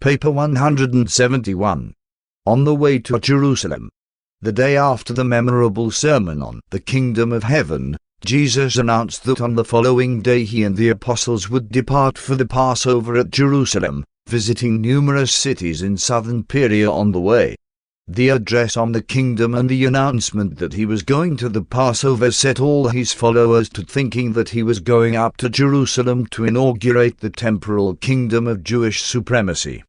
Paper 171. On the way to Jerusalem. The day after the memorable sermon on the Kingdom of Heaven, Jesus announced that on the following day he and the apostles would depart for the Passover at Jerusalem, visiting numerous cities in southern Syria on the way. The address on the kingdom and the announcement that he was going to the Passover set all his followers to thinking that he was going up to Jerusalem to inaugurate the temporal kingdom of Jewish supremacy.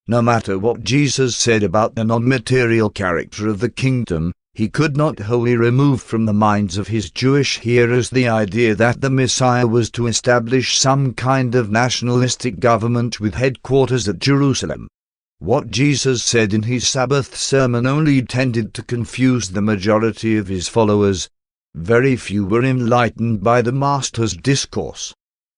No matter what Jesus said about the non-material character of the kingdom, he could not wholly remove from the minds of his Jewish hearers the idea that the Messiah was to establish some kind of nationalistic government with headquarters at Jerusalem. What Jesus said in his Sabbath sermon only tended to confuse the majority of his followers. Very few were enlightened by the Master's discourse.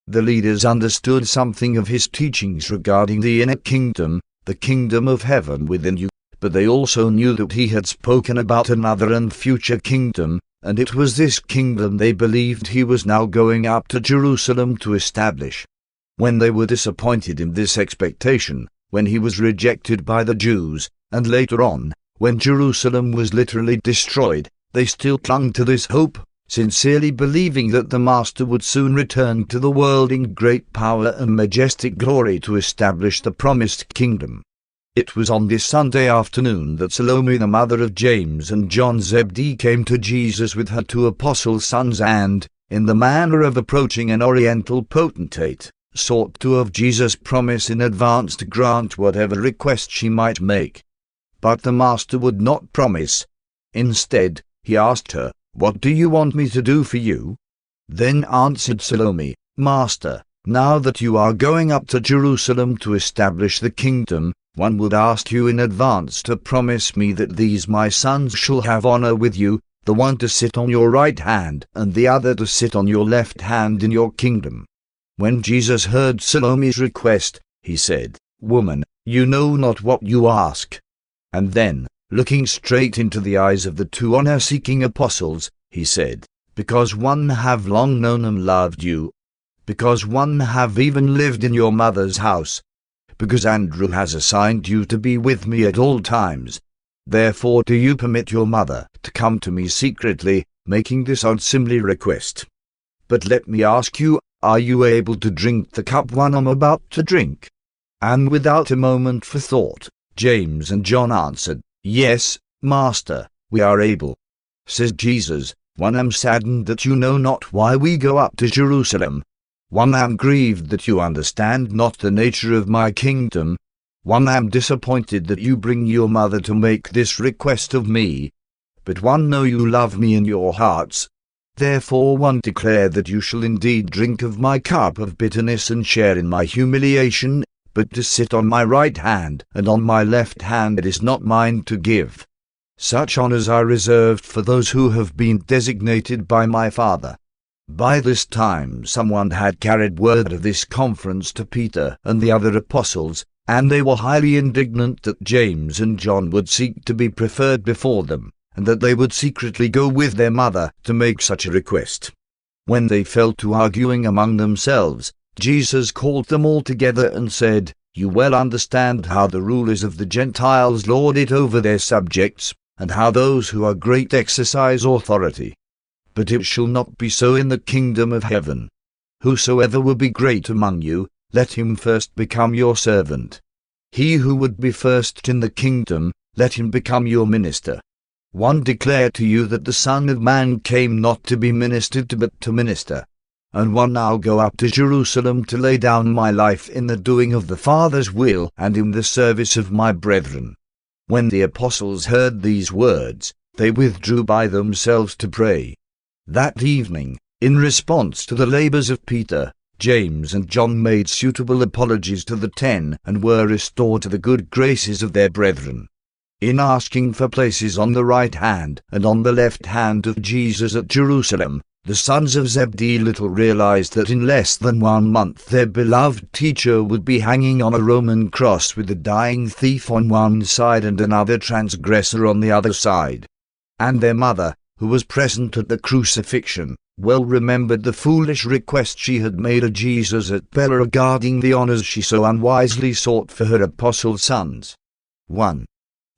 The leaders understood something of his teachings regarding the inner kingdom, the kingdom of heaven within you, but they also knew that he had spoken about another and future kingdom, and it was this kingdom they believed he was now going up to Jerusalem to establish. When they were disappointed in this expectation, when he was rejected by the Jews, and later on, when Jerusalem was literally destroyed, they still clung to this hope, sincerely believing that the Master would soon return to the world in great power and majestic glory to establish the promised kingdom. It was on this Sunday afternoon that Salome, the mother of James and John Zebedee, came to Jesus with her two apostle sons and, in the manner of approaching an oriental potentate, sought to of Jesus' promise in advance to grant whatever request she might make. But the Master would not promise. Instead, he asked her, "What do you want me to do for you?" Then answered Salome, "Master, now that you are going up to Jerusalem to establish the kingdom, one would ask you in advance to promise me that these my sons shall have honor with you, the one to sit on your right hand and the other to sit on your left hand in your kingdom." When Jesus heard Salome's request, he said, "Woman, you know not what you ask." And then, looking straight into the eyes of the two honor-seeking apostles, he said, "Because one have long known and loved you, because one have even lived in your mother's house, because Andrew has assigned you to be with me at all times, therefore do you permit your mother to come to me secretly, making this unseemly request. But let me ask you, are you able to drink the cup one am about to drink?" And without a moment for thought, James and John answered, "Yes, Master, we are able." Says Jesus, "One am saddened that you know not why we go up to Jerusalem. One am grieved that you understand not the nature of my kingdom. One am disappointed that you bring your mother to make this request of me. But one know you love me in your hearts. Therefore one declare that you shall indeed drink of my cup of bitterness and share in my humiliation, but to sit on my right hand and on my left hand it is not mine to give. Such honors are reserved for those who have been designated by my Father." By this time someone had carried word of this conference to Peter and the other apostles, and they were highly indignant that James and John would seek to be preferred before them, and that they would secretly go with their mother to make such a request. When they fell to arguing among themselves, Jesus called them all together and said, "You well understand how the rulers of the Gentiles lord it over their subjects, and how those who are great exercise authority. But it shall not be so in the kingdom of heaven. Whosoever will be great among you, let him first become your servant. He who would be first in the kingdom, let him become your minister. One declare to you that the Son of Man came not to be ministered to but to minister. And one now go up to Jerusalem to lay down my life in the doing of the Father's will and in the service of my brethren." When the apostles heard these words, they withdrew by themselves to pray. That evening, in response to the labors of Peter, James and John made suitable apologies to the 10 and were restored to the good graces of their brethren. In asking for places on the right hand and on the left hand of Jesus at Jerusalem, the sons of Zebedee little realized that in less than 1 month their beloved teacher would be hanging on a Roman cross with a dying thief on one side and another transgressor on the other side. And their mother, who was present at the crucifixion, well remembered the foolish request she had made of Jesus at Pella regarding the honors she so unwisely sought for her apostle sons. 1.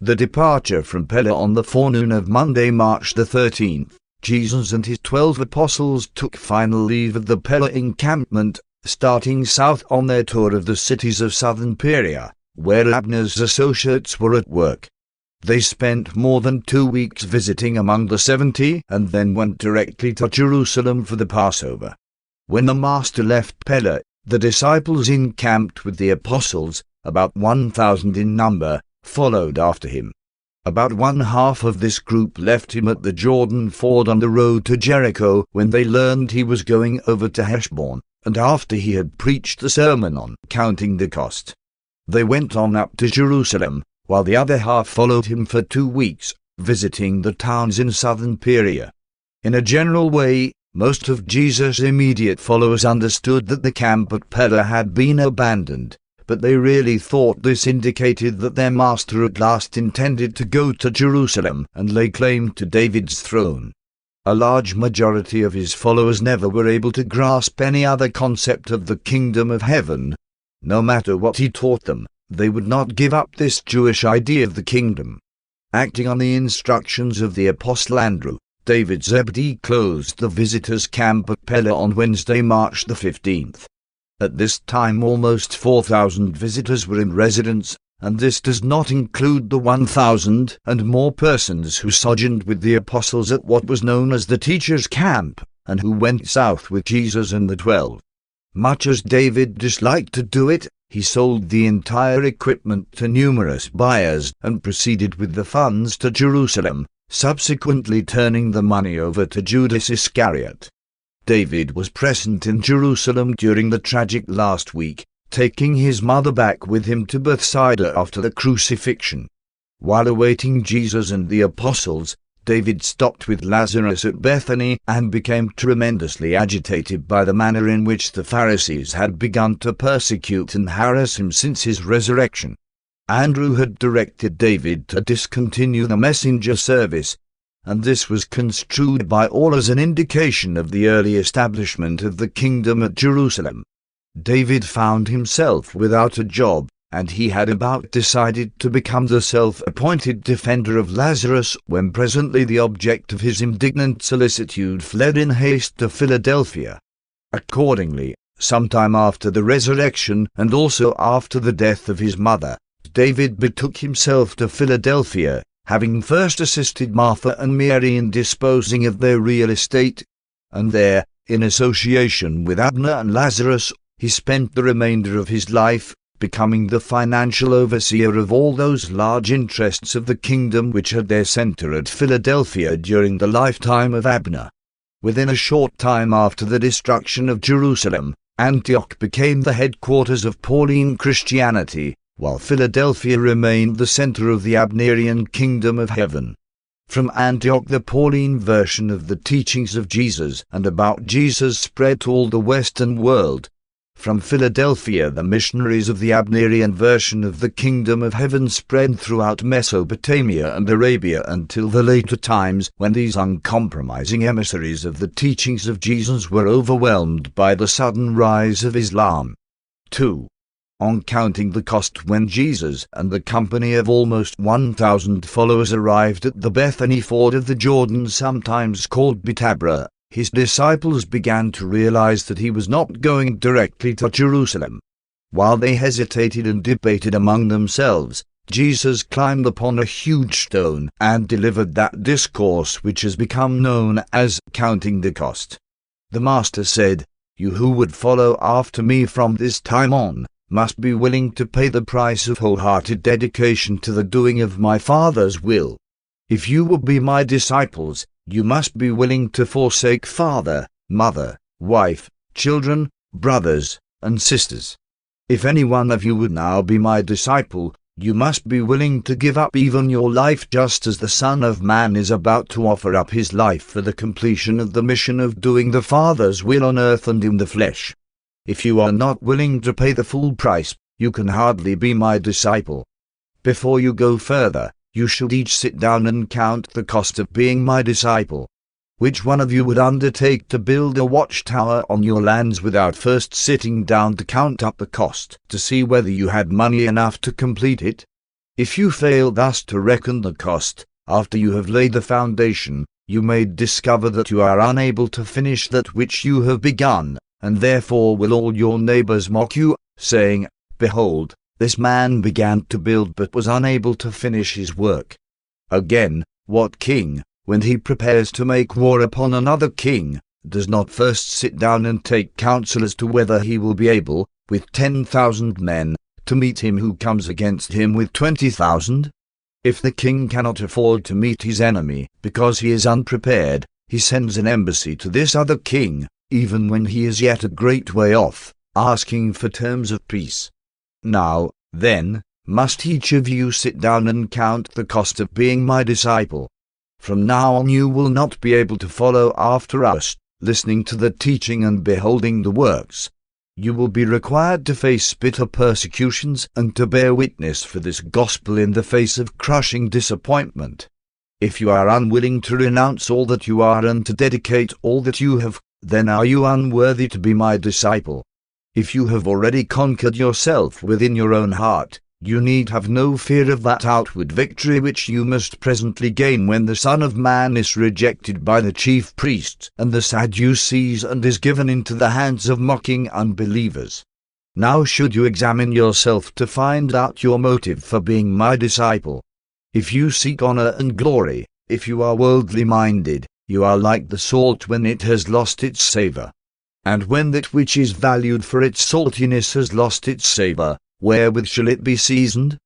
The departure from Pella on the forenoon of Monday, March the 13th. Jesus and his 12 apostles took final leave of the Pella encampment, starting south on their tour of the cities of southern Perea, where Abner's associates were at work. They spent more than 2 weeks visiting among the 70 and then went directly to Jerusalem for the Passover. When the Master left Pella, the disciples encamped with the apostles, about 1,000 in number, followed after him. About one half of this group left him at the Jordan ford on the road to Jericho when they learned he was going over to Heshbon, and after he had preached the sermon on counting the cost. They went on up to Jerusalem, while the other half followed him for 2 weeks, visiting the towns in southern Perea. In a general way, most of Jesus' immediate followers understood that the camp at Pella had been abandoned, but they really thought this indicated that their Master at last intended to go to Jerusalem and lay claim to David's throne. A large majority of his followers never were able to grasp any other concept of the kingdom of heaven. No matter what he taught them, they would not give up this Jewish idea of the kingdom. Acting on the instructions of the Apostle Andrew, David Zebedee closed the visitors' camp at Pella on Wednesday, March the 15th. At this time almost 4,000 visitors were in residence, and this does not include the 1,000 and more persons who sojourned with the apostles at what was known as the Teacher's Camp, and who went south with Jesus and the 12. Much as David disliked to do it, he sold the entire equipment to numerous buyers and proceeded with the funds to Jerusalem, subsequently turning the money over to Judas Iscariot. David was present in Jerusalem during the tragic last week, taking his mother back with him to Bethsaida after the crucifixion. While awaiting Jesus and the apostles, David stopped with Lazarus at Bethany and became tremendously agitated by the manner in which the Pharisees had begun to persecute and harass him since his resurrection. Andrew had directed David to discontinue the messenger service, and this was construed by all as an indication of the early establishment of the kingdom at Jerusalem. David found himself without a job, and he had about decided to become the self-appointed defender of Lazarus when presently the object of his indignant solicitude fled in haste to Philadelphia. Accordingly, sometime after the resurrection and also after the death of his mother, David betook himself to Philadelphia, having first assisted Martha and Mary in disposing of their real estate, and there, in association with Abner and Lazarus, he spent the remainder of his life, becoming the financial overseer of all those large interests of the kingdom which had their center at Philadelphia during the lifetime of Abner. Within a short time after the destruction of Jerusalem, Antioch became the headquarters of Pauline Christianity, while Philadelphia remained the center of the Abnerian kingdom of heaven. From Antioch the Pauline version of the teachings of Jesus and about Jesus spread to all the Western world. From Philadelphia the missionaries of the Abnerian version of the kingdom of heaven spread throughout Mesopotamia and Arabia until the later times when these uncompromising emissaries of the teachings of Jesus were overwhelmed by the sudden rise of Islam. 2. On counting the cost, when Jesus and the company of almost 1,000 followers arrived at the Bethany ford of the Jordan, sometimes called Betabra, his disciples began to realize that he was not going directly to Jerusalem. While they hesitated and debated among themselves, Jesus climbed upon a huge stone and delivered that discourse which has become known as counting the cost. The Master said, "You who would follow after me from this time on, must be willing to pay the price of wholehearted dedication to the doing of my Father's will. If you will be my disciples, you must be willing to forsake father, mother, wife, children, brothers, and sisters. If any one of you would now be my disciple, you must be willing to give up even your life, just as the Son of Man is about to offer up his life for the completion of the mission of doing the Father's will on earth and in the flesh. If you are not willing to pay the full price, you can hardly be my disciple. Before you go further, you should each sit down and count the cost of being my disciple. Which one of you would undertake to build a watchtower on your lands without first sitting down to count up the cost, to see whether you had money enough to complete it? If you fail thus to reckon the cost, after you have laid the foundation, you may discover that you are unable to finish that which you have begun, and therefore will all your neighbors mock you, saying, Behold, this man began to build but was unable to finish his work. Again, what king, when he prepares to make war upon another king, does not first sit down and take counsel as to whether he will be able, with 10,000 men, to meet him who comes against him with 20,000? If the king cannot afford to meet his enemy, because he is unprepared, he sends an embassy to this other king, even when he is yet a great way off, asking for terms of peace. Now, then, must each of you sit down and count the cost of being my disciple. From now on you will not be able to follow after us, listening to the teaching and beholding the works. You will be required to face bitter persecutions and to bear witness for this gospel in the face of crushing disappointment. If you are unwilling to renounce all that you are and to dedicate all that you have, then are you unworthy to be my disciple. If you have already conquered yourself within your own heart, you need have no fear of that outward victory which you must presently gain when the Son of Man is rejected by the chief priests and the Sadducees and is given into the hands of mocking unbelievers. Now should you examine yourself to find out your motive for being my disciple. If you seek honor and glory, if you are worldly minded, you are like the salt when it has lost its savor. And when that which is valued for its saltiness has lost its savor, wherewith shall it be seasoned?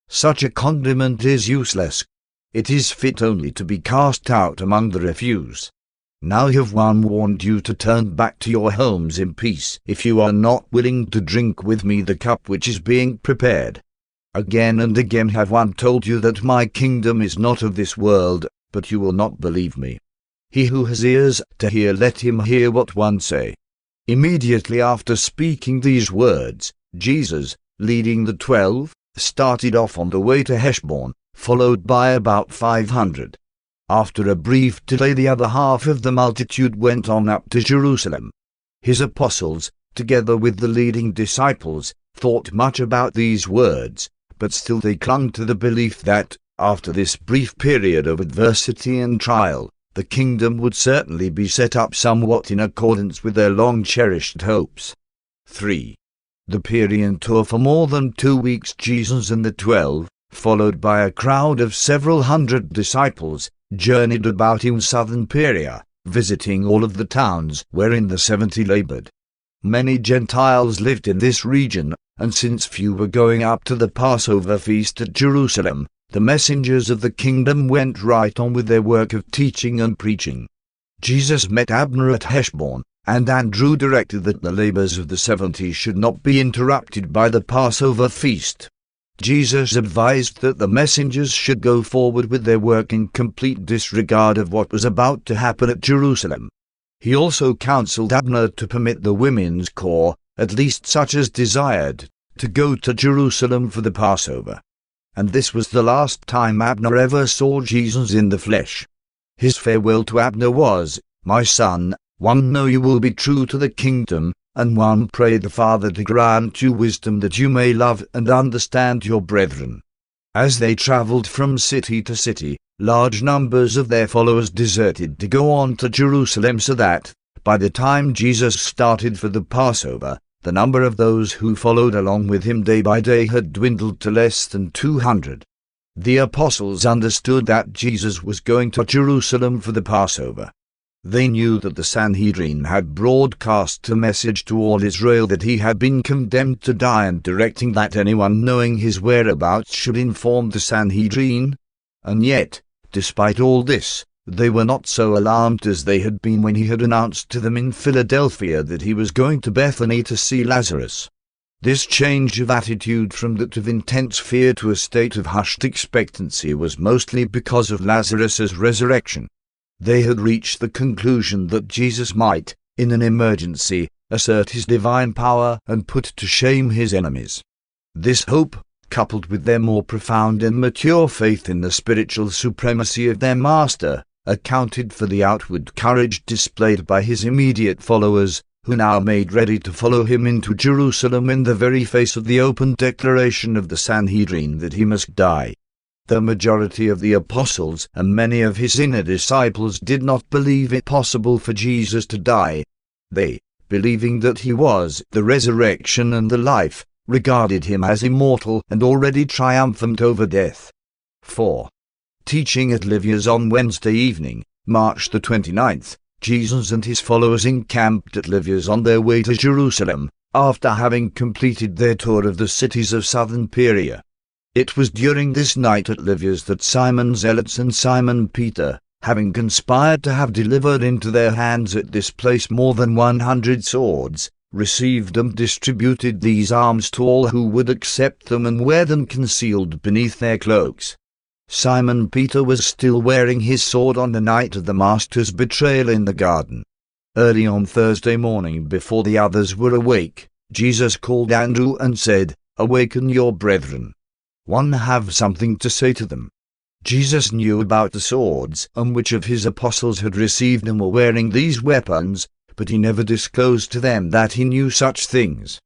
Such a condiment is useless. It is fit only to be cast out among the refuse. Now have one warned you to turn back to your homes in peace, if you are not willing to drink with me the cup which is being prepared. Again and again have one told you that my kingdom is not of this world, but you will not believe me. He who has ears to hear, let him hear what one say. Immediately after speaking these words, Jesus, leading the 12, started off on the way to Heshbon, followed by about 500. After a brief delay the other half of the multitude went on up to Jerusalem. His apostles, together with the leading disciples, thought much about these words, but still they clung to the belief that, after this brief period of adversity and trial, the kingdom would certainly be set up somewhat in accordance with their long-cherished hopes. 3. The Pyrenean tour for more than 2 weeks. Jesus and the 12, followed by a crowd of several hundred disciples, journeyed about in southern Syria, visiting all of the towns wherein the 70 labored. Many Gentiles lived in this region, and since few were going up to the Passover feast at Jerusalem, the messengers of the kingdom went right on with their work of teaching and preaching. Jesus met Abner at Heshbon, and Andrew directed that the labors of the 70 should not be interrupted by the Passover feast. Jesus advised that the messengers should go forward with their work in complete disregard of what was about to happen at Jerusalem. He also counseled Abner to permit the women's corps, at least such as desired, to go to Jerusalem for the Passover. And this was the last time Abner ever saw Jesus in the flesh. His farewell to Abner was, "My son, one, know you will be true to the kingdom, and one, pray the Father to grant you wisdom that you may love and understand your brethren." As they traveled from city to city, large numbers of their followers deserted to go on to Jerusalem, so that, by the time Jesus started for the Passover, the number of those who followed along with him day by day had dwindled to less than 200. The apostles understood that Jesus was going to Jerusalem for the Passover. They knew that the Sanhedrin had broadcast a message to all Israel that he had been condemned to die, and directing that anyone knowing his whereabouts should inform the Sanhedrin. And yet, despite all this, they were not so alarmed as they had been when he had announced to them in Philadelphia that he was going to Bethany to see Lazarus. This change of attitude from that of intense fear to a state of hushed expectancy was mostly because of Lazarus's resurrection. They had reached the conclusion that Jesus might, in an emergency, assert his divine power and put to shame his enemies. This hope, coupled with their more profound and mature faith in the spiritual supremacy of their Master, accounted for the outward courage displayed by his immediate followers, who now made ready to follow him into Jerusalem in the very face of the open declaration of the Sanhedrin that he must die. The majority of the apostles and many of his inner disciples did not believe it possible for Jesus to die. They, believing that he was the resurrection and the life, regarded him as immortal and already triumphant over death. 4. Teaching at Lyvia's on Wednesday evening, March the 29th, Jesus and his followers encamped at Lyvia's on their way to Jerusalem, after having completed their tour of the cities of southern Perea. It was during this night at Lyvia's that Simon Zealots and Simon Peter, having conspired to have delivered into their hands at this place more than 100 swords, received and distributed these arms to all who would accept them and wear them concealed beneath their cloaks. Simon Peter was still wearing his sword on the night of the Master's betrayal in the garden. Early on Thursday morning, before the others were awake, Jesus called Andrew and said, "Awaken your brethren. One have something to say to them." Jesus knew about the swords and which of his apostles had received and were wearing these weapons, but he never disclosed to them that he knew such things.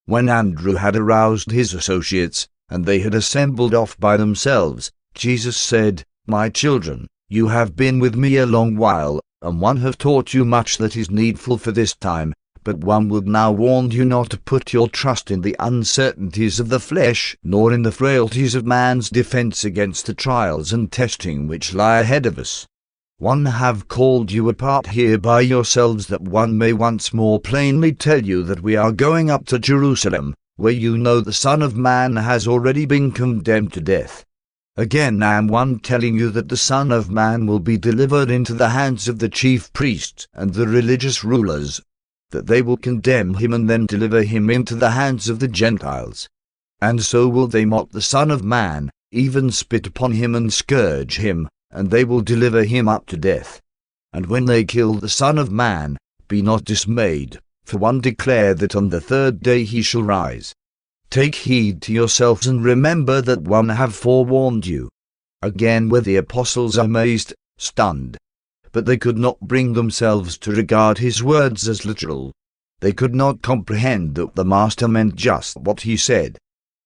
When Andrew had aroused his associates, and they had assembled off by themselves, Jesus said, "My children, you have been with me a long while, and one have taught you much that is needful for this time, but one would now warn you not to put your trust in the uncertainties of the flesh, nor in the frailties of man's defense against the trials and testing which lie ahead of us. One have called you apart here by yourselves that one may once more plainly tell you that we are going up to Jerusalem, where you know the Son of Man has already been condemned to death. Again I am one telling you that the Son of Man will be delivered into the hands of the chief priests and the religious rulers, that they will condemn him and then deliver him into the hands of the Gentiles. And so will they mock the Son of Man, even spit upon him and scourge him, and they will deliver him up to death. And when they kill the Son of Man, be not dismayed, for one declare that on the third day he shall rise. Take heed to yourselves and remember that one have forewarned you." Again were the apostles amazed, stunned. But they could not bring themselves to regard his words as literal. They could not comprehend that the Master meant just what he said.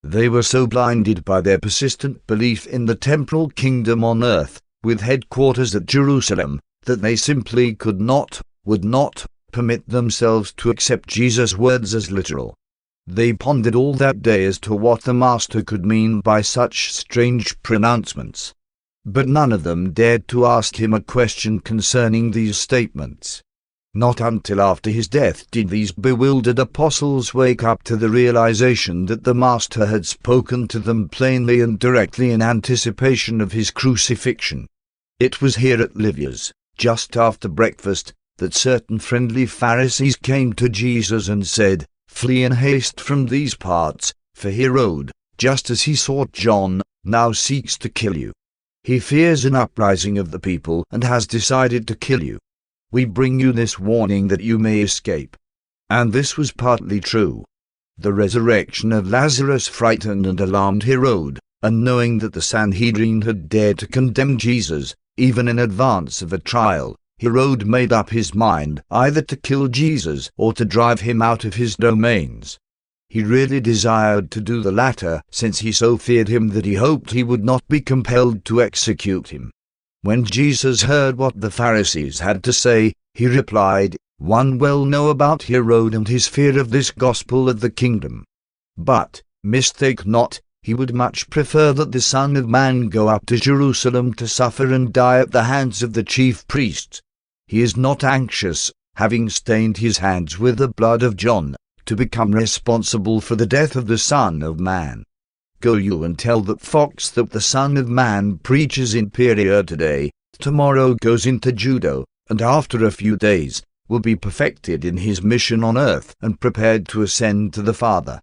They were so blinded by their persistent belief in the temporal kingdom on earth, with headquarters at Jerusalem, that they simply could not, would not, permit themselves to accept Jesus' words as literal. They pondered all that day as to what the Master could mean by such strange pronouncements. But none of them dared to ask him a question concerning these statements. Not until after his death did these bewildered apostles wake up to the realization that the Master had spoken to them plainly and directly in anticipation of his crucifixion. It was here at Lyvia's, just after breakfast, that certain friendly Pharisees came to Jesus and said, "Flee in haste from these parts, for Herod, just as he sought John, now seeks to kill you. He fears an uprising of the people and has decided to kill you. We bring you this warning that you may escape." And this was partly true. The resurrection of Lazarus frightened and alarmed Herod, and knowing that the Sanhedrin had dared to condemn Jesus, even in advance of a trial, Herod made up his mind either to kill Jesus or to drive him out of his domains. He really desired to do the latter, since he so feared him that he hoped he would not be compelled to execute him. When Jesus heard what the Pharisees had to say, he replied, "One well know about Herod and his fear of this gospel of the kingdom. But, mistake not, he would much prefer that the Son of Man go up to Jerusalem to suffer and die at the hands of the chief priests. He is not anxious, having stained his hands with the blood of John, to become responsible for the death of the Son of Man. Go you and tell that fox that the Son of Man preaches in Perea today, tomorrow goes into Judah, and after a few days will be perfected in his mission on earth and prepared to ascend to the Father."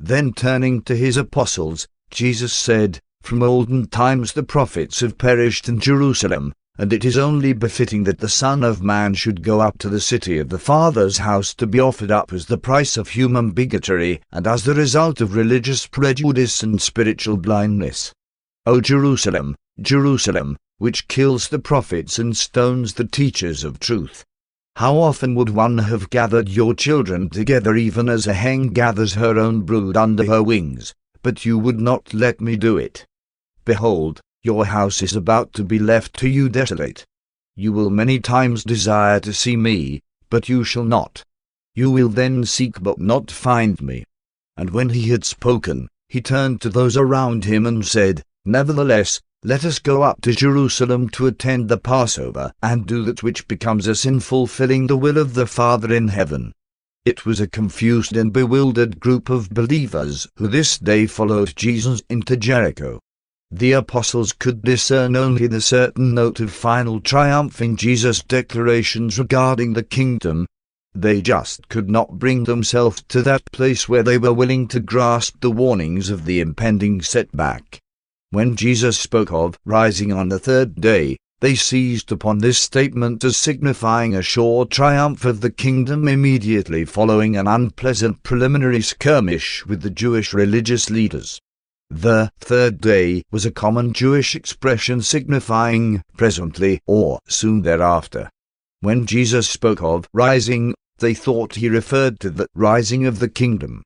Then turning to his apostles, Jesus said, "From olden times the prophets have perished in Jerusalem, and it is only befitting that the Son of Man should go up to the city of the Father's house to be offered up as the price of human bigotry and as the result of religious prejudice and spiritual blindness. O Jerusalem, Jerusalem, which kills the prophets and stones the teachers of truth. How often would one have gathered your children together even as a hen gathers her own brood under her wings, but you would not let me do it. Behold, your house is about to be left to you desolate. You will many times desire to see me, but you shall not. You will then seek but not find me. And when he had spoken, he turned to those around him and said, Nevertheless, let us go up to Jerusalem to attend the Passover, and do that which becomes us in fulfilling the will of the Father in heaven. It was a confused and bewildered group of believers who this day followed Jesus into Jericho. The apostles could discern only the certain note of final triumph in Jesus' declarations regarding the kingdom. They just could not bring themselves to that place where they were willing to grasp the warnings of the impending setback. When Jesus spoke of rising on the third day, they seized upon this statement as signifying a sure triumph of the kingdom immediately following an unpleasant preliminary skirmish with the Jewish religious leaders. The third day was a common Jewish expression signifying presently or soon thereafter. When Jesus spoke of rising, they thought he referred to the rising of the kingdom.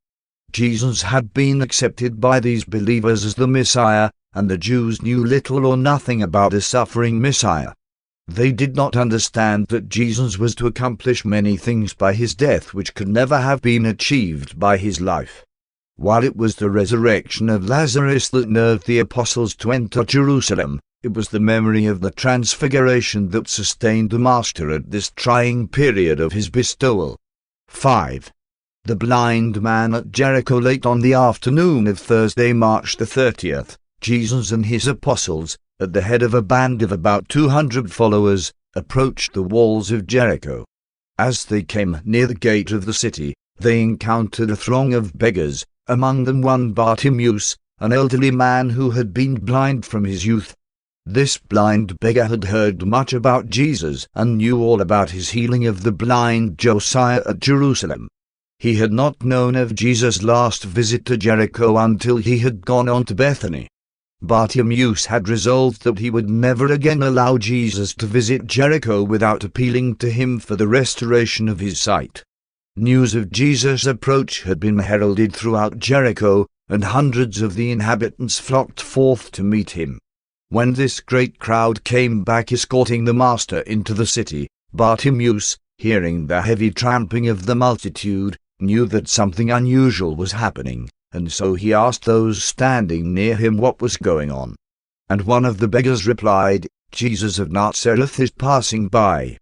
Jesus had been accepted by these believers as the Messiah, and the Jews knew little or nothing about the suffering Messiah. They did not understand that Jesus was to accomplish many things by his death which could never have been achieved by his life. While it was the resurrection of Lazarus that nerved the apostles to enter Jerusalem, it was the memory of the transfiguration that sustained the Master at this trying period of his bestowal. 5. The blind man at Jericho. Late on the afternoon of Thursday, March the 30th, Jesus and his apostles, at the head of a band of about 200 followers, approached the walls of Jericho. As they came near the gate of the city, they encountered a throng of beggars, among them one Bartimaeus, an elderly man who had been blind from his youth. This blind beggar had heard much about Jesus and knew all about his healing of the blind Josiah at Jerusalem. He had not known of Jesus' last visit to Jericho until he had gone on to Bethany. Bartimaeus had resolved that he would never again allow Jesus to visit Jericho without appealing to him for the restoration of his sight. News of Jesus' approach had been heralded throughout Jericho, and hundreds of the inhabitants flocked forth to meet him. When this great crowd came back escorting the Master into the city, Bartimaeus, hearing the heavy tramping of the multitude, knew that something unusual was happening, and so he asked those standing near him what was going on. And one of the beggars replied, Jesus of Nazareth is passing by.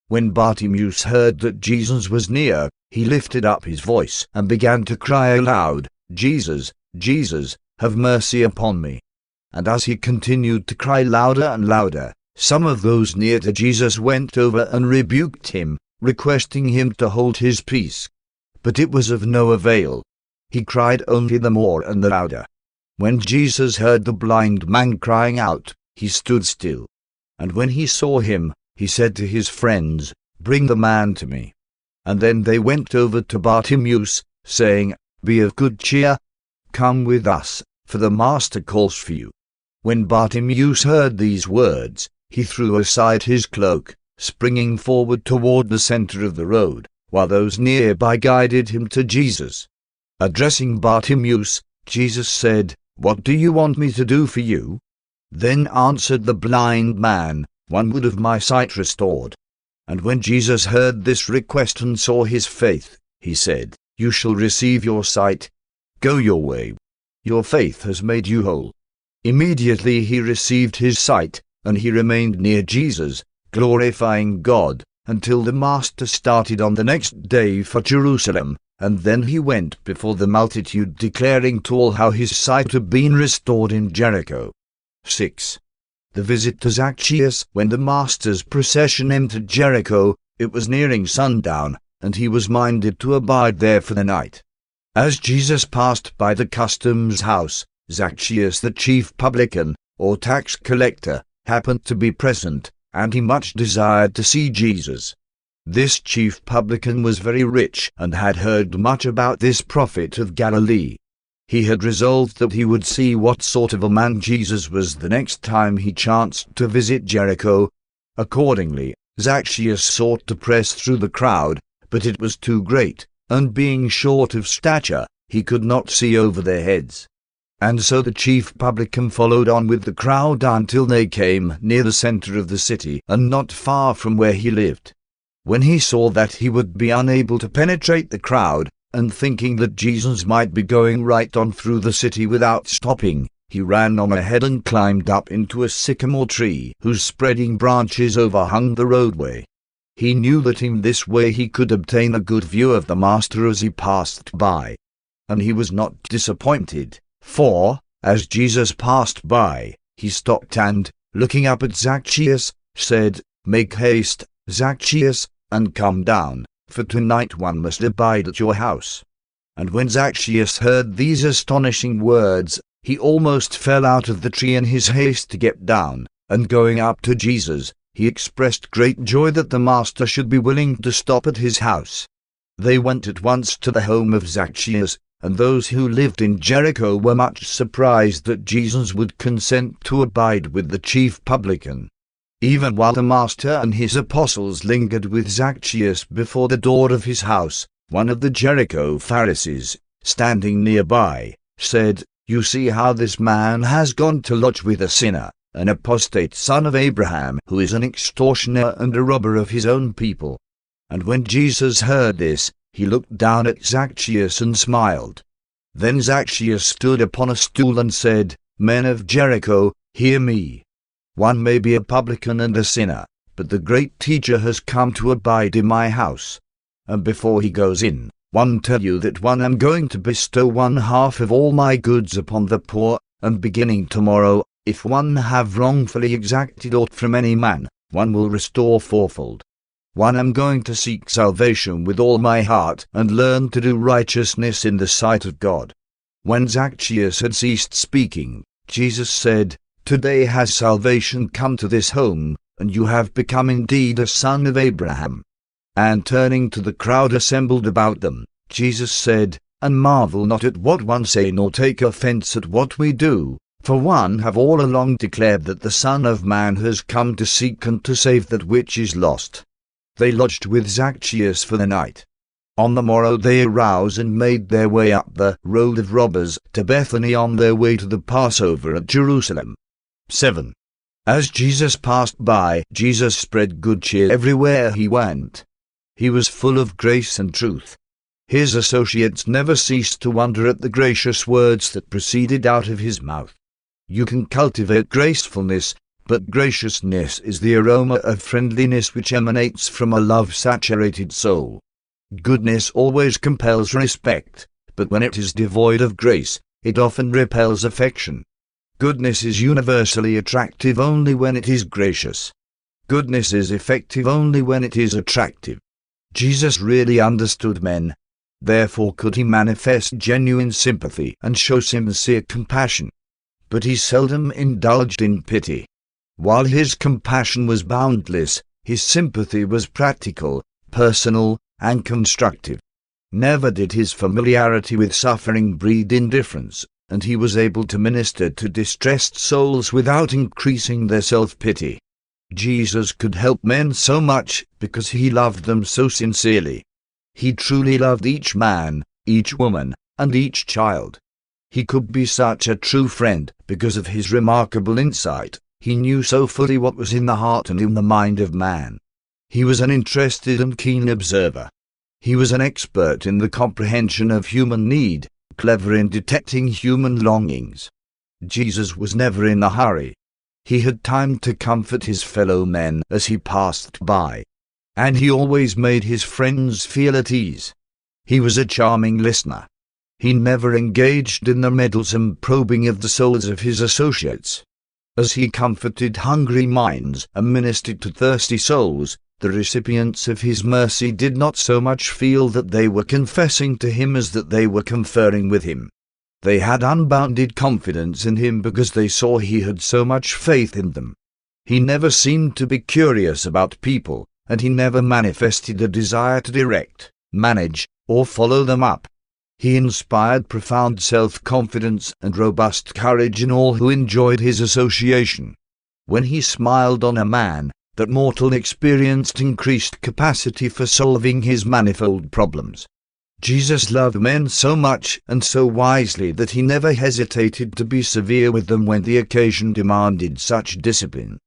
When Bartimaeus heard that Jesus was near, he lifted up his voice and began to cry aloud, Jesus, Jesus, have mercy upon me. And as he continued to cry louder and louder, some of those near to Jesus went over and rebuked him, requesting him to hold his peace. But it was of no avail. He cried only the more and the louder. When Jesus heard the blind man crying out, he stood still. And when he saw him, he said to his friends, Bring the man to me. And then they went over to Bartimaeus, saying, Be of good cheer, come with us, for the Master calls for you. When Bartimaeus heard these words, he threw aside his cloak, springing forward toward the center of the road, while those nearby guided him to Jesus. Addressing Bartimaeus, Jesus said, What do you want me to do for you? Then answered the blind man, One would have my sight restored. And when Jesus heard this request and saw his faith, he said, You shall receive your sight. Go your way. Your faith has made you whole. Immediately he received his sight, and he remained near Jesus, glorifying God, until the Master started on the next day for Jerusalem, and then he went before the multitude declaring to all how his sight had been restored in Jericho. 6. The visit to Zacchaeus. When the Master's procession entered Jericho, it was nearing sundown, and he was minded to abide there for the night. As Jesus passed by the customs house, Zacchaeus the chief publican, or tax collector, happened to be present, and he much desired to see Jesus. This chief publican was very rich and had heard much about this prophet of Galilee. He had resolved that he would see what sort of a man Jesus was the next time he chanced to visit Jericho. Accordingly, Zacchaeus sought to press through the crowd, but it was too great, and being short of stature, he could not see over their heads. And so the chief publican followed on with the crowd until they came near the center of the city, and not far from where he lived. When he saw that he would be unable to penetrate the crowd, and thinking that Jesus might be going right on through the city without stopping, he ran on ahead and climbed up into a sycamore tree whose spreading branches overhung the roadway. He knew that in this way he could obtain a good view of the Master as he passed by. And he was not disappointed, for, as Jesus passed by, he stopped and, looking up at Zacchaeus, said, "Make haste, Zacchaeus, and come down, for tonight one must abide at your house." And when Zacchaeus heard these astonishing words, he almost fell out of the tree in his haste to get down, and going up to Jesus, he expressed great joy that the Master should be willing to stop at his house. They went at once to the home of Zacchaeus, and those who lived in Jericho were much surprised that Jesus would consent to abide with the chief publican. Even while the Master and his apostles lingered with Zacchaeus before the door of his house, one of the Jericho Pharisees, standing nearby, said, "You see how this man has gone to lodge with a sinner, an apostate son of Abraham, who is an extortioner and a robber of his own people." And when Jesus heard this, he looked down at Zacchaeus and smiled. Then Zacchaeus stood upon a stool and said, "Men of Jericho, hear me. One may be a publican and a sinner, but the great teacher has come to abide in my house. And before he goes in, one tell you that one am going to bestow 1/2 of all my goods upon the poor, and beginning tomorrow, if one have wrongfully exacted aught from any man, one will restore fourfold. One am going to seek salvation with all my heart, and learn to do righteousness in the sight of God." When Zacchaeus had ceased speaking, Jesus said, "Today has salvation come to this home, and you have become indeed a son of Abraham." And turning to the crowd assembled about them, Jesus said, "And marvel not at what one say, nor take offense at what we do, for one have all along declared that the Son of Man has come to seek and to save that which is lost." They lodged with Zacchaeus for the night. On the morrow they arose and made their way up the road of robbers to Bethany on their way to the Passover at Jerusalem. 7. As Jesus passed by, Jesus spread good cheer everywhere he went. He was full of grace and truth. His associates never ceased to wonder at the gracious words that proceeded out of his mouth. You can cultivate gracefulness, but graciousness is the aroma of friendliness which emanates from a love-saturated soul. Goodness always compels respect, but when it is devoid of grace, it often repels affection. Goodness is universally attractive only when it is gracious. Goodness is effective only when it is attractive. Jesus really understood men. Therefore could he manifest genuine sympathy and show sincere compassion. But he seldom indulged in pity. While his compassion was boundless, his sympathy was practical, personal, and constructive. Never did his familiarity with suffering breed indifference, and he was able to minister to distressed souls without increasing their self-pity. Jesus could help men so much because he loved them so sincerely. He truly loved each man, each woman, and each child. He could be such a true friend because of his remarkable insight. He knew so fully what was in the heart and in the mind of man. He was an interested and keen observer. He was an expert in the comprehension of human need, clever in detecting human longings. Jesus was never in a hurry. He had time to comfort his fellow men as he passed by. And he always made his friends feel at ease. He was a charming listener. He never engaged in the meddlesome probing of the souls of his associates. As he comforted hungry minds and ministered to thirsty souls, the recipients of his mercy did not so much feel that they were confessing to him as that they were conferring with him. They had unbounded confidence in him because they saw he had so much faith in them. He never seemed to be curious about people, and he never manifested a desire to direct, manage, or follow them up. He inspired profound self-confidence and robust courage in all who enjoyed his association. When he smiled on a man, that mortal experienced increased capacity for solving his manifold problems. Jesus loved men so much and so wisely that he never hesitated to be severe with them when the occasion demanded such discipline.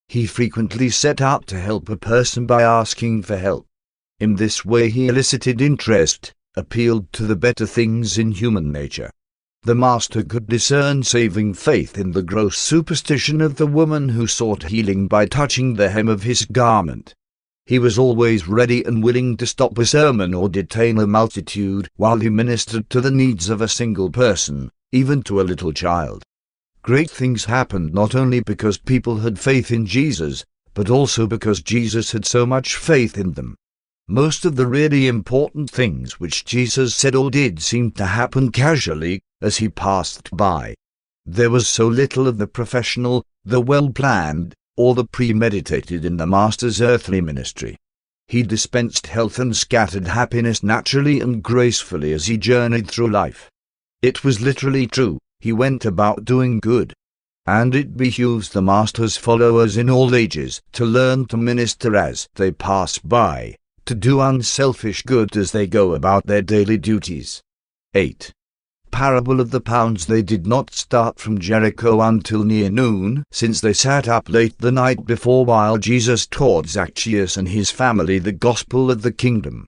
He frequently set out to help a person by asking for help. In this way he elicited interest, appealed to the better things in human nature. The Master could discern saving faith in the gross superstition of the woman who sought healing by touching the hem of his garment. He was always ready and willing to stop a sermon or detain a multitude while he ministered to the needs of a single person, even to a little child. Great things happened not only because people had faith in Jesus, but also because Jesus had so much faith in them. Most of the really important things which Jesus said or did seemed to happen casually, as he passed by. There was so little of the professional, the well-planned, or the premeditated in the Master's earthly ministry. He dispensed health and scattered happiness naturally and gracefully as he journeyed through life. It was literally true, he went about doing good. And it behooves the Master's followers in all ages to learn to minister as they pass by, to do unselfish good as they go about their daily duties. 8. Parable of the pounds. They did not start from Jericho until near noon, since they sat up late the night before while Jesus taught Zacchaeus and his family the gospel of the kingdom.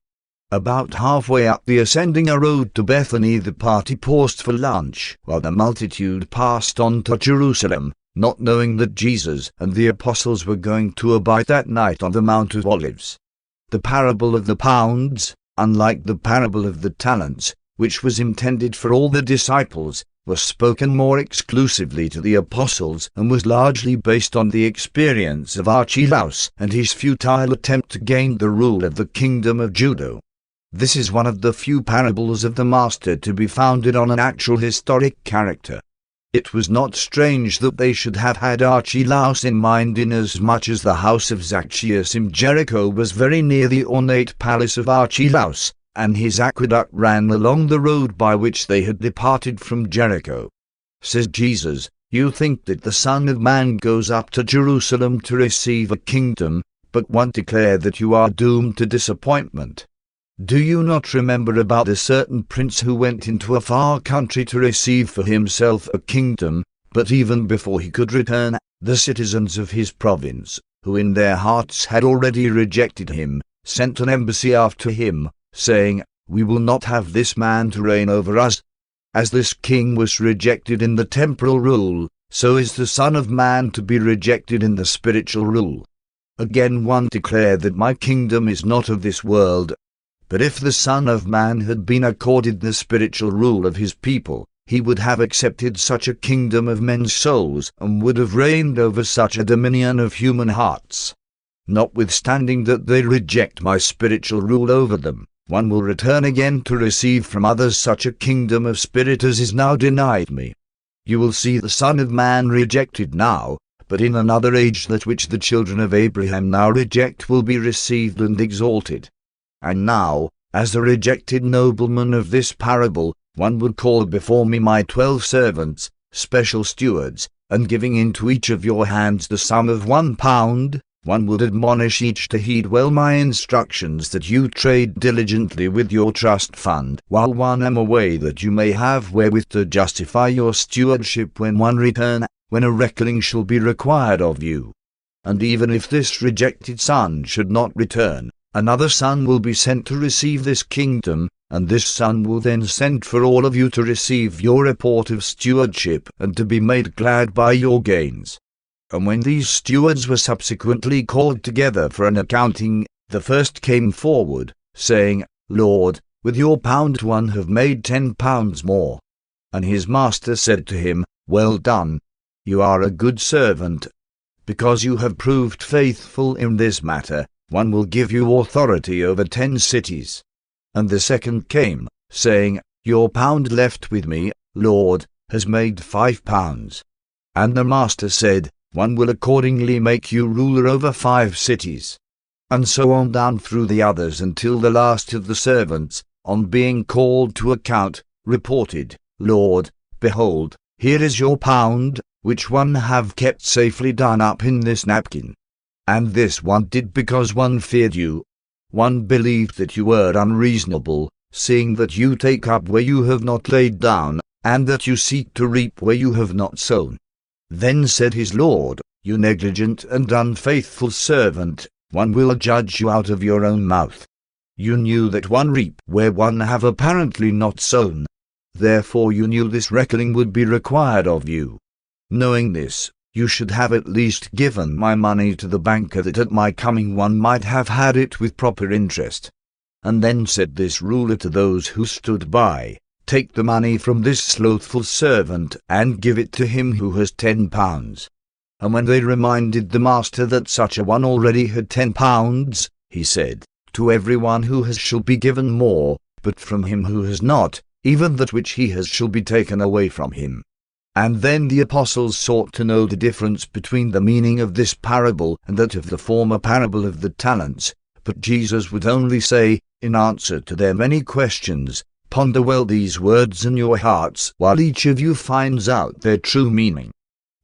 About halfway up the ascending a road to Bethany the party paused for lunch, while the multitude passed on to Jerusalem, not knowing that Jesus and the apostles were going to abide that night on the Mount of Olives. The parable of the pounds, unlike the parable of the talents, which was intended for all the disciples, was spoken more exclusively to the apostles and was largely based on the experience of Archelaus and his futile attempt to gain the rule of the kingdom of Judah. This is one of the few parables of the Master to be founded on an actual historic character. It was not strange that they should have had Archelaus in mind, inasmuch as the house of Zacchaeus in Jericho was very near the ornate palace of Archelaus, and his aqueduct ran along the road by which they had departed from Jericho. Says Jesus, "You think that the Son of Man goes up to Jerusalem to receive a kingdom, but one declare that you are doomed to disappointment. Do you not remember about a certain prince who went into a far country to receive for himself a kingdom, but even before he could return, the citizens of his province, who in their hearts had already rejected him, sent an embassy after him, saying, 'We will not have this man to reign over us.' As this king was rejected in the temporal rule, so is the Son of Man to be rejected in the spiritual rule. Again one declared that my kingdom is not of this world. But if the Son of Man had been accorded the spiritual rule of his people, he would have accepted such a kingdom of men's souls, and would have reigned over such a dominion of human hearts. Notwithstanding that they reject my spiritual rule over them, one will return again to receive from others such a kingdom of spirit as is now denied me. You will see the Son of Man rejected now, but in another age that which the children of Abraham now reject will be received and exalted. And now, as the rejected nobleman of this parable, one would call before me my 12 servants, special stewards, and giving into each of your hands the sum of £1, one would admonish each to heed well my instructions, that you trade diligently with your trust fund, while one am away, that you may have wherewith to justify your stewardship when one return, when a reckoning shall be required of you. And even if this rejected son should not return, another son will be sent to receive this kingdom, and this son will then send for all of you to receive your report of stewardship and to be made glad by your gains. And when these stewards were subsequently called together for an accounting, the first came forward, saying, 'Lord, with your pound one have made 10 pounds more.' And his master said to him, 'Well done, you are a good servant. Because you have proved faithful in this matter, one will give you authority over 10 cities. And the second came, saying, 'Your pound left with me, Lord, has made 5 pounds. And the master said, 'One will accordingly make you ruler over 5 cities. And so on down through the others until the last of the servants, on being called to account, reported, Lord, behold, here is your pound, which one have kept safely done up in this napkin. And this one did because one feared you. One believed that you were unreasonable, seeing that you take up where you have not laid down, and that you seek to reap where you have not sown. Then said his Lord, You negligent and unfaithful servant, one will judge you out of your own mouth. You knew that one reap where one have apparently not sown. Therefore you knew this reckoning would be required of you. Knowing this, you should have at least given my money to the banker, that at my coming one might have had it with proper interest. And then said this ruler to those who stood by, Take the money from this slothful servant, and give it to him who has 10 pounds. And when they reminded the master that such a one already had 10 pounds, he said, To everyone who has shall be given more, but from him who has not, even that which he has shall be taken away from him. And then the apostles sought to know the difference between the meaning of this parable and that of the former parable of the talents, but Jesus would only say, in answer to their many questions, Ponder well these words in your hearts, while each of you finds out their true meaning.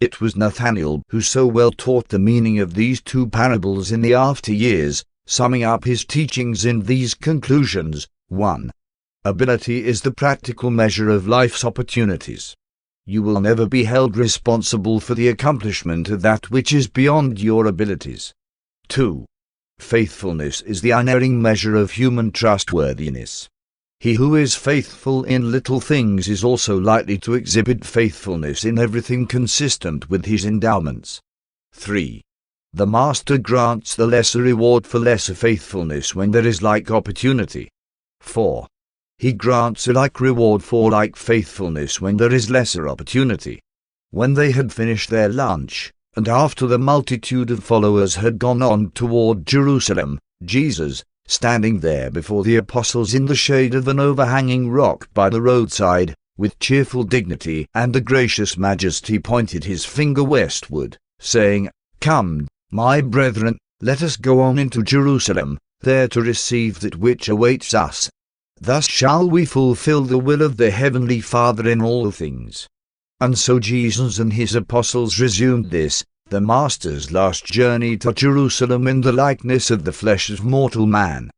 It was Nathanael who so well taught the meaning of these two parables in the after years, summing up his teachings in these conclusions. 1. Ability is the practical measure of life's opportunities. You will never be held responsible for the accomplishment of that which is beyond your abilities. 2. Faithfulness is the unerring measure of human trustworthiness. He who is faithful in little things is also likely to exhibit faithfulness in everything consistent with his endowments. 3. The master grants the lesser reward for lesser faithfulness when there is like opportunity. 4. He grants a like reward for like faithfulness when there is lesser opportunity. When they had finished their lunch, and after the multitude of followers had gone on toward Jerusalem, Jesus, standing there before the apostles in the shade of an overhanging rock by the roadside, with cheerful dignity and a gracious majesty pointed his finger westward, saying, Come, my brethren, let us go on into Jerusalem, there to receive that which awaits us. Thus shall we fulfill the will of the Heavenly Father in all things. And so Jesus and his apostles resumed this, the Master's last journey to Jerusalem in the likeness of the flesh of mortal man.